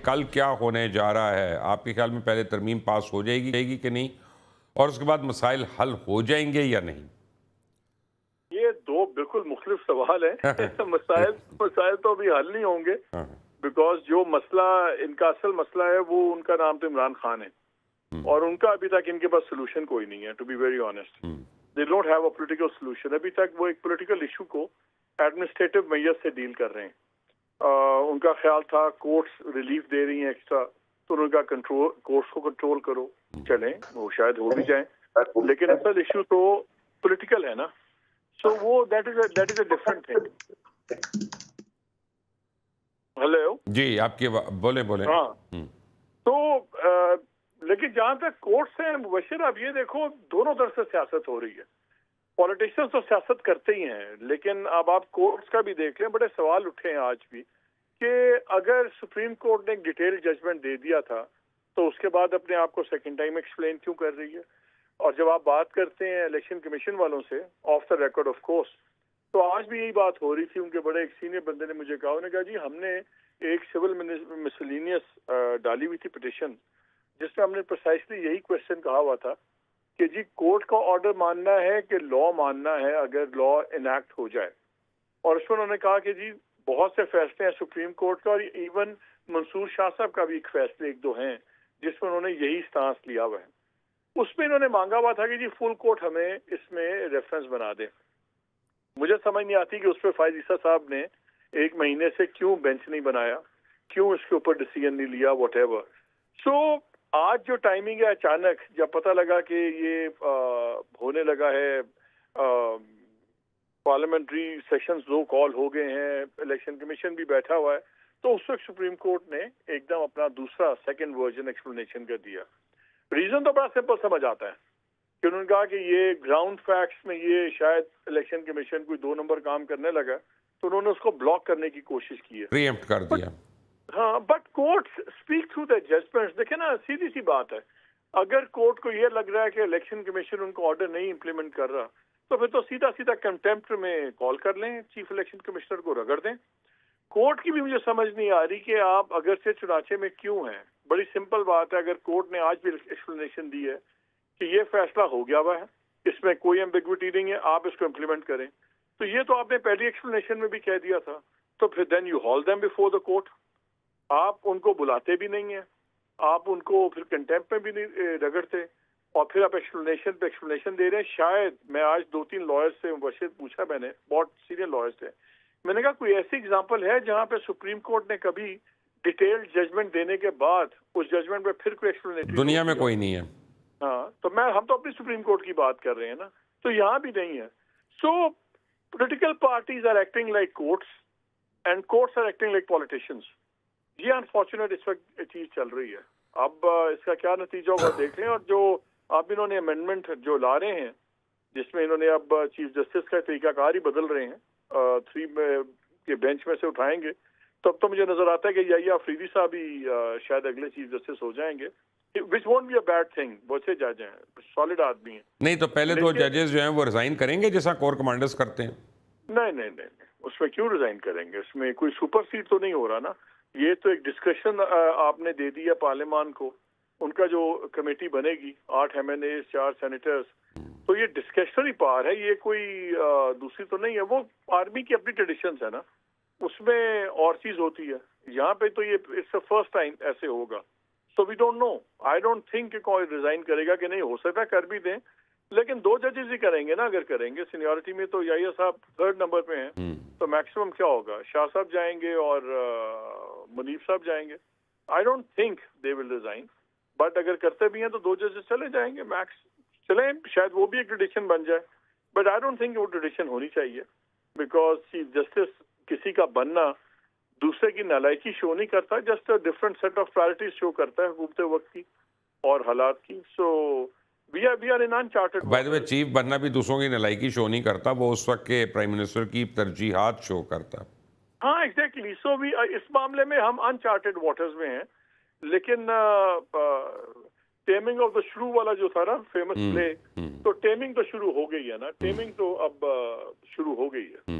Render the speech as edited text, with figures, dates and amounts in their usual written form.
कल क्या होने जा रहा है? आपके ख्याल में पहले तरमीम पास हो जाएगी कि नहीं, और उसके बाद मसाइल हल हो जाएंगे या नहीं? ये दो बिल्कुल मुख्तलिफ सवाल हैं। मसाइल मसाइल तो अभी हल नहीं होंगे, हाँ, बिकॉज जो मसला, इनका असल मसला है, वो उनका नाम तो इमरान खान है और उनका अभी तक इनके पास सोल्यूशन कोई नहीं है। To be very honest, they don't have a political solution. अभी तक वो एक पॉलिटिकल इशू को एडमिनिस्ट्रेटिव मेजर से डील कर रहे हैं। उनका ख्याल था कोर्ट्स रिलीफ दे रही हैं एक्स्ट्रा, तो उनका कंट्रोल, कोर्ट्स को कंट्रोल करो, चलें, वो शायद हो भी जाए, लेकिन असल इशू तो पॉलिटिकल है ना। सो वो that is a different thing. Hello जी, आपके बोले बोले। हाँ, तो लेकिन जहां तक कोर्ट्स हैं मुबशिर, अब ये देखो दोनों तरफ से सियासत हो रही है। पॉलिटिशियंस तो सियासत करते ही हैं, लेकिन अब आप कोर्ट्स का भी देख लें, बड़े सवाल उठे हैं आज भी कि अगर सुप्रीम कोर्ट ने एक डिटेल्ड जजमेंट दे दिया था तो उसके बाद अपने आप को सेकंड टाइम एक्सप्लेन क्यों कर रही है। और जब आप बात करते हैं इलेक्शन कमीशन वालों से, of the record of course, तो आज भी यही बात हो रही थी। उनके बड़े एक सीनियर बंदे ने मुझे कहा, उन्होंने कहा जी हमने एक सिविल मिसलिनियस डाली हुई थी पिटिशन, जिसमें हमने प्रिसाइसली यही क्वेश्चन कहा हुआ था कि जी कोर्ट का ऑर्डर मानना है कि लॉ मानना है अगर लॉ इनैक्ट हो जाए। और उसमें उन्होंने कहा कि जी बहुत से फैसले हैं सुप्रीम कोर्ट का, और इवन मंसूर शाह साहब का भी एक फैसले एक दो हैं जिसमें उन्होंने यही स्टांस लिया हुआ है। उसमें इन्होंने मांगा हुआ था कि जी फुल कोर्ट हमें इसमें रेफरेंस बना दे। मुझे समझ नहीं आती कि उस पर फायद ईसा साहब ने एक महीने से क्यों बेंच नहीं बनाया, क्यों इसके ऊपर डिसीजन नहीं लिया, वट एवर। सो आज जो टाइमिंग है, अचानक जब पता लगा कि ये होने लगा है, पार्लियामेंट्री सेशंस 2 कॉल हो गए हैं, इलेक्शन कमीशन भी बैठा हुआ है, तो उस वक्त सुप्रीम कोर्ट ने एकदम अपना दूसरा सेकंड वर्जन एक्सप्लेनेशन कर दिया। रीजन तो बड़ा सिंपल समझ आता है कि उन्होंने कहा कि ये ग्राउंड फैक्ट्स में ये शायद इलेक्शन कमीशन कोई 2 नंबर काम करने लगा, तो उन्होंने उसको ब्लॉक करने की कोशिश की है। प्रीएम्प्ट कर बट दिया। हाँ, but courts speak through the judgments. देखे ना, सीधी सी बात है, अगर कोर्ट को ये लग रहा है कि इलेक्शन कमीशन उनको ऑर्डर नहीं इंप्लीमेंट कर रहा, तो फिर तो सीधा सीधा कंटेम्प्ट में कॉल कर लें, चीफ इलेक्शन कमिश्नर को रगड़ दें। कोर्ट की भी मुझे समझ नहीं आ रही कि आप अगर से चुनाचे में क्यों हैं। बड़ी सिंपल बात है, अगर कोर्ट ने आज भी एक्सप्लेनेशन दी है कि ये फैसला हो गया हुआ है, इसमें कोई एम्बिग्विटी नहीं है, आप इसको इम्प्लीमेंट करें, तो ये तो आपने पहली एक्सप्लेनेशन में भी कह दिया था, तो फिर then you haul them before the court. आप उनको बुलाते भी नहीं है, आप उनको फिर कंटेम्प्ट में भी नहीं रगड़ते, और फिर आप एक्सप्लेनेशन पे एक्सप्लेनेशन दे रहे हैं। शायद मैं आज 2-3 लॉयर्स से मुबशिर पूछा, मैंने बहुत सीनियर लॉयर्स से, मैंने कहा कोई ऐसी एग्जांपल है जहां पे सुप्रीम कोर्ट ने कभी डिटेल्ड जजमेंट देने के बाद उस जजमेंट में फिर कोई एक्सप्लेनेटरी दुनिया नोट में दिया कोई हो? नहीं है। हाँ, तो हम तो अपनी सुप्रीम कोर्ट की बात कर रहे हैं ना, तो यहाँ भी नहीं है। So political parties are acting like courts and courts are acting like politicians. ये अनफॉर्चुनेट इस वक्त चीज चल रही है। अब इसका क्या नतीजा होगा देख लें। और जो अब इन्होंने अमेंडमेंट जो ला रहे हैं, जिसमें इन्होंने अब चीफ जस्टिस का तरीकाकार ही बदल रहे हैं, 3 के बेंच में से उठाएंगे, तो अब तो मुझे नजर आता है कि याहिया अफरीदी साहब ही शायद अगले चीफ जस्टिस हो जाएंगे, which won't be a bad thing. बहुत से जज हैं, सॉलिड आदमी हैं, नहीं तो पहले तो लेकिन जजेस जो हैं वो रिजाइन करेंगे जैसा कोर कमांडर्स करते हैं। नहीं, उसमें क्यों रिजाइन करेंगे? उसमें कोई सुपर सीट तो नहीं हो रहा ना। ये तो एक डिस्कशन आपने दे दिया पार्लियामान को। उनका जो कमेटी बनेगी, 8 MNAs 4 सेनेटर्स, तो ये डिस्कशनरी पावर है, ये कोई दूसरी तो नहीं है। वो आर्मी की अपनी ट्रेडिशंस है ना, उसमें और चीज होती है। यहाँ पे तो ये इट्स द फर्स्ट टाइम ऐसे होगा। So we don't know, I don't think कि कोई रिजाइन करेगा कि नहीं, हो सकता है कर भी दें, लेकिन 2 जजेस ही करेंगे ना। अगर करेंगे सीनियरिटी में तो याहिया साहब 3rd नंबर पे हैं, तो मैक्सिमम क्या होगा, शाह साहब जाएंगे और मुनीफ साहब जाएंगे। आई don't think they will resign, but अगर करते भी हैं तो 2 जजेस चले जाएंगे मैक्स। चले, शायद वो भी एक ट्रेडिशन बन जाए, बट आई डोंट थिंक वो ट्रेडिशन होनी चाहिए, बिकॉज चीफ जस्टिस किसी का बनना दूसरे की नालायकी शो नहीं करता, just a different set of priorities show करता है हुकूमत वक्त की और हालात की। So we are in uncharted by the way, waters. Chief बनना भी दूसरों की नलायकी शो नहीं करता, वो उस वक्त के प्राइम मिनिस्टर की तरजीहात शो करता। हाँ, एग्जैक्टली। सो वी, इस मामले में हम अनचार्टेड वाटर्स में हैं। लेकिन टेमिंग ऑफ द श्रू वाला जो था ना फेमस प्ले, तो टेमिंग तो शुरू हो गई है ना, टेमिंग तो अब शुरू हो गई है।